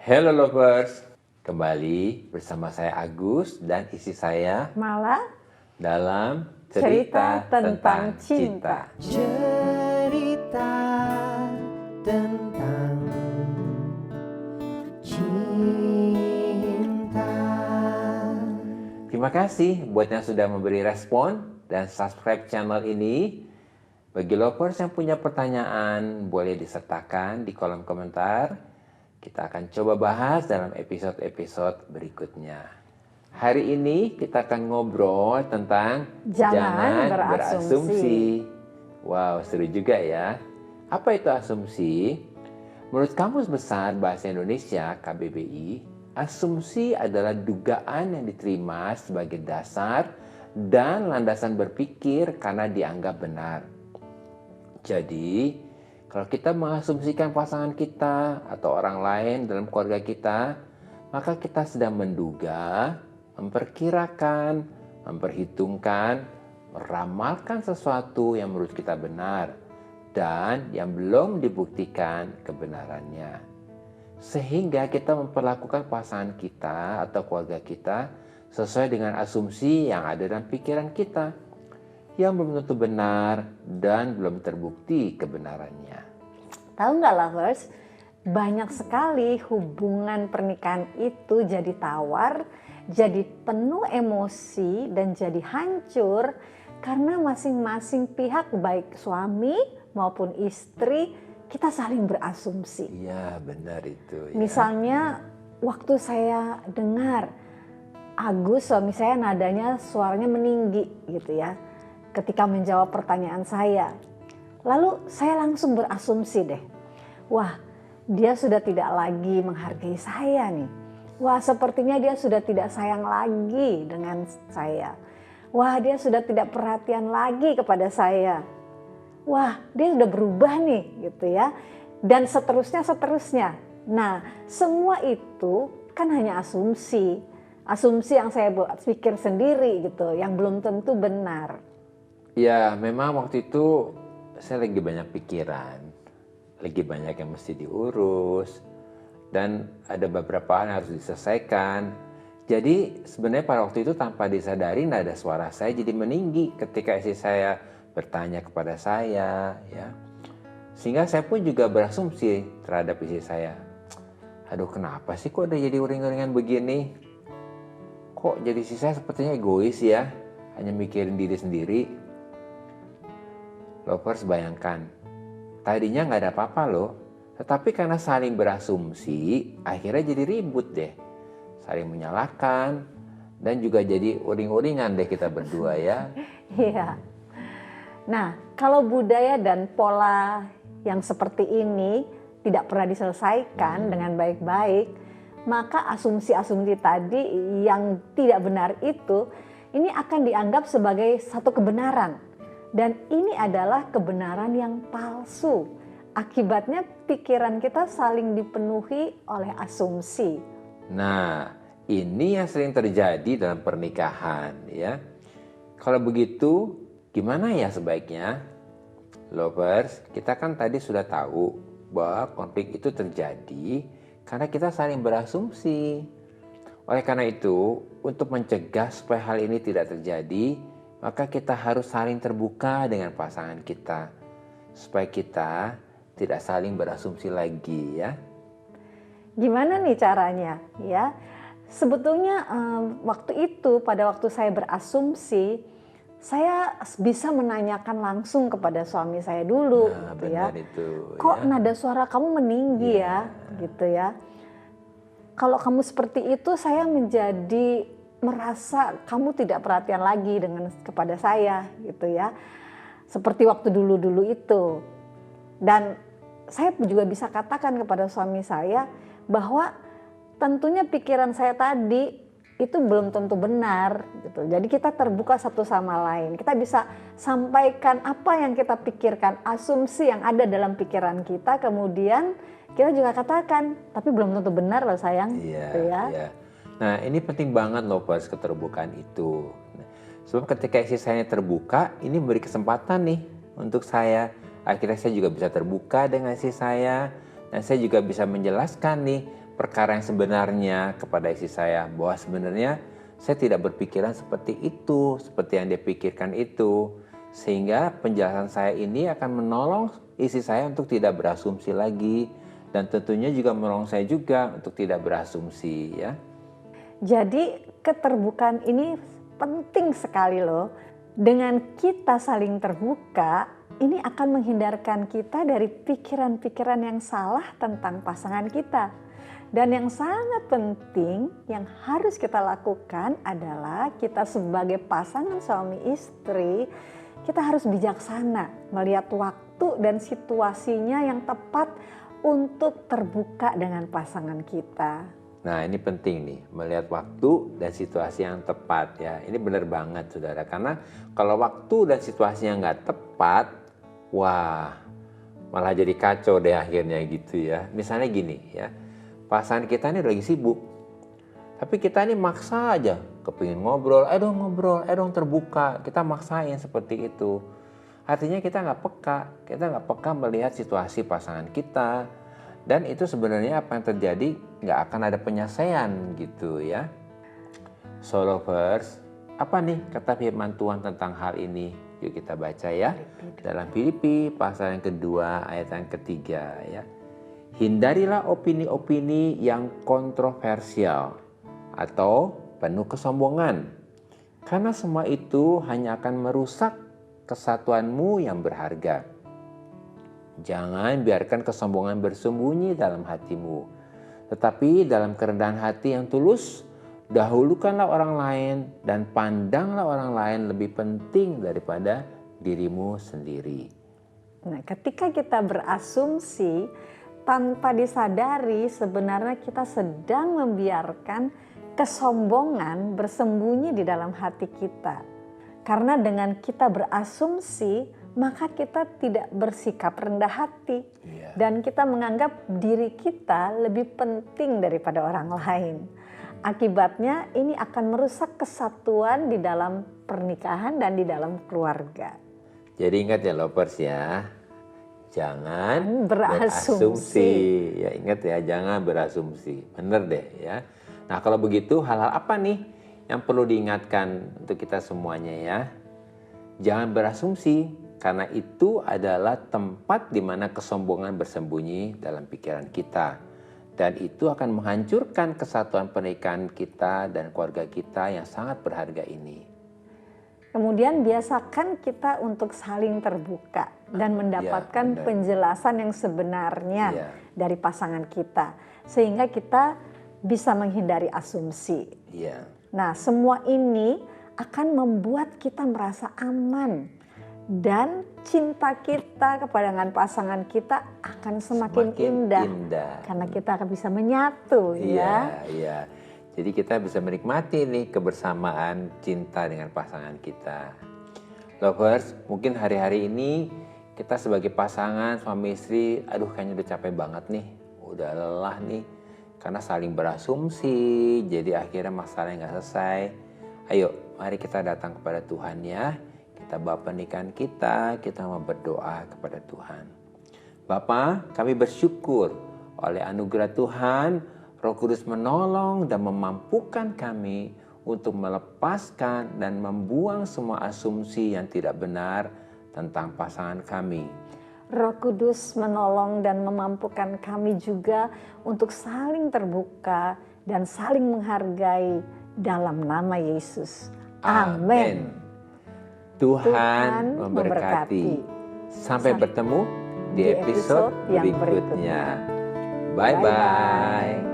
Hello lovers, kembali bersama saya Agus dan istri saya Malah dalam cerita tentang cinta. cinta. Cerita tentang cinta. Terima kasih buat yang sudah memberi respon dan subscribe channel ini. Bagi lovers yang punya pertanyaan, boleh disertakan di kolom komentar. Kita akan coba bahas dalam episode-episode berikutnya. Hari ini kita akan ngobrol tentang Jangan berasumsi. Wow, seru juga ya. Apa itu asumsi? Menurut Kamus Besar Bahasa Indonesia KBBI, asumsi adalah dugaan yang diterima sebagai dasar dan landasan berpikir karena dianggap benar. Jadi, kalau kita mengasumsikan pasangan kita atau orang lain dalam keluarga kita, maka kita sedang menduga, memperkirakan, memperhitungkan, meramalkan sesuatu yang menurut kita benar dan yang belum dibuktikan kebenarannya. Sehingga kita memperlakukan pasangan kita atau keluarga kita sesuai dengan asumsi yang ada dalam pikiran kita, yang belum tentu benar dan belum terbukti kebenarannya. Tahu nggak lovers, banyak sekali hubungan pernikahan itu jadi tawar, jadi penuh emosi dan jadi hancur karena masing-masing pihak baik suami maupun istri kita saling berasumsi. Iya, benar itu. Ya. Misalnya waktu saya dengar Agus suami saya nadanya suaranya meninggi gitu ya ketika menjawab pertanyaan saya. Lalu saya langsung berasumsi deh, wah dia sudah tidak lagi menghargai saya nih. Wah sepertinya dia sudah tidak sayang lagi dengan saya. Wah dia sudah tidak perhatian lagi kepada saya. Wah dia sudah berubah nih gitu ya. Dan seterusnya. Nah semua itu kan hanya asumsi. Asumsi yang saya pikir sendiri gitu, yang belum tentu benar. Ya, memang waktu itu saya lagi banyak pikiran, lagi banyak yang mesti diurus, dan ada beberapa hal yang harus diselesaikan. Jadi sebenarnya pada waktu itu tanpa disadari nada suara saya jadi meninggi ketika istri saya bertanya kepada saya, ya. Sehingga saya pun juga berasumsi terhadap istri saya. Aduh, kenapa sih kok udah jadi uring-uringan begini? Kok jadi istri saya sepertinya egois ya, hanya mikirin diri sendiri. Lovers, bayangkan, tadinya nggak ada apa-apa loh, tetapi karena saling berasumsi, akhirnya jadi ribut deh. Saling menyalahkan, dan juga jadi uring-uringan deh kita berdua ya. Iya. Nah, kalau budaya dan pola yang seperti ini tidak pernah diselesaikan dengan baik-baik, maka asumsi-asumsi tadi yang tidak benar itu, ini akan dianggap sebagai satu kebenaran. Dan ini adalah kebenaran yang palsu. Akibatnya pikiran kita saling dipenuhi oleh asumsi. Nah, ini yang sering terjadi dalam pernikahan ya. Kalau begitu, gimana ya sebaiknya? Lovers, kita kan tadi sudah tahu bahwa konflik itu terjadi karena kita saling berasumsi. Oleh karena itu, untuk mencegah supaya hal ini tidak terjadi, maka kita harus saling terbuka dengan pasangan kita, supaya kita tidak saling berasumsi lagi ya. Gimana nih caranya ya? Sebetulnya pada waktu saya berasumsi, saya bisa menanyakan langsung kepada suami saya dulu, Nah, gitu benar ya. itu. Kok ya. nada suara kamu meninggi ya, gitu ya. Kalau kamu seperti itu, saya menjadi merasa kamu tidak perhatian lagi kepada saya, gitu ya. Seperti waktu dulu-dulu itu. Dan saya juga bisa katakan kepada suami saya bahwa tentunya pikiran saya tadi itu belum tentu benar gitu. Jadi kita terbuka satu sama lain. Kita bisa sampaikan apa yang kita pikirkan, asumsi yang ada dalam pikiran kita, kemudian kita juga katakan, tapi belum tentu benar loh sayang. Iya, gitu ya. iya. Nah, ini penting banget loh pas keterbukaan itu. Sebab ketika istri saya terbuka, ini memberi kesempatan nih untuk saya. Akhirnya saya juga bisa terbuka dengan istri saya, dan saya juga bisa menjelaskan nih perkara yang sebenarnya kepada istri saya, bahwa sebenarnya saya tidak berpikiran seperti itu, seperti yang dia pikirkan itu. Sehingga penjelasan saya ini akan menolong istri saya untuk tidak berasumsi lagi, dan tentunya juga menolong saya juga untuk tidak berasumsi, ya. Jadi keterbukaan ini penting sekali loh. Dengan kita saling terbuka, ini akan menghindarkan kita dari pikiran-pikiran yang salah tentang pasangan kita. Dan yang sangat penting yang harus kita lakukan adalah kita sebagai pasangan suami istri, kita harus bijaksana melihat waktu dan situasinya yang tepat untuk terbuka dengan pasangan kita. Nah, ini penting nih, melihat waktu dan situasi yang tepat, ya. Ini benar banget, saudara. Karena kalau waktu dan situasinya nggak tepat, wah, malah jadi kacau deh akhirnya gitu ya. Misalnya gini ya, pasangan kita ini lagi sibuk, tapi kita ini maksa aja, kepingin ngobrol, ayo dong terbuka, kita maksain seperti itu. Artinya kita nggak peka melihat situasi pasangan kita, dan itu sebenarnya apa yang terjadi nggak akan ada penyelesaian gitu ya. So lovers, apa nih kata firman Tuhan tentang hal ini? Yuk kita baca ya. Dalam Filipi pasal yang kedua ayat yang ketiga ya. Hindarilah opini-opini yang kontroversial atau penuh kesombongan. Karena semua itu hanya akan merusak kesatuanmu yang berharga. Jangan biarkan kesombongan bersembunyi dalam hatimu. Tetapi dalam kerendahan hati yang tulus, dahulukanlah orang lain dan pandanglah orang lain lebih penting daripada dirimu sendiri. Nah, ketika kita berasumsi tanpa disadari, sebenarnya kita sedang membiarkan kesombongan bersembunyi di dalam hati kita. Karena dengan kita berasumsi, maka kita tidak bersikap rendah hati. Dan kita menganggap diri kita lebih penting daripada orang lain. Akibatnya ini akan merusak kesatuan di dalam pernikahan dan di dalam keluarga. Jadi ingat ya lovers ya, jangan berasumsi. Ya ingat ya, jangan berasumsi. Bener deh ya. Nah kalau begitu hal-hal apa nih yang perlu diingatkan untuk kita semuanya ya? Jangan berasumsi, karena itu adalah tempat di mana kesombongan bersembunyi dalam pikiran kita. Dan itu akan menghancurkan kesatuan pernikahan kita dan keluarga kita yang sangat berharga ini. Kemudian biasakan kita untuk saling terbuka dan mendapatkan penjelasan yang sebenarnya dari pasangan kita. Sehingga kita bisa menghindari asumsi. Nah, semua ini akan membuat kita merasa aman. Dan cinta kita kepada pasangan kita akan semakin indah. Karena kita akan bisa menyatu ya. Iya. Jadi kita bisa menikmati nih kebersamaan cinta dengan pasangan kita. Lovers, mungkin hari-hari ini kita sebagai pasangan suami istri, aduh kayaknya udah capek banget nih. Udah lelah nih. Karena saling berasumsi, jadi akhirnya masalahnya nggak selesai. Ayo, mari kita datang kepada Tuhan ya. Kita bawa pernikahan kita mau berdoa kepada Tuhan. Bapa, kami bersyukur oleh anugerah Tuhan, Roh Kudus menolong dan memampukan kami untuk melepaskan dan membuang semua asumsi yang tidak benar tentang pasangan kami. Roh Kudus menolong dan memampukan kami juga untuk saling terbuka dan saling menghargai dalam nama Yesus. Amin. Tuhan memberkati. Sampai bertemu di episode berikutnya. Bye-bye.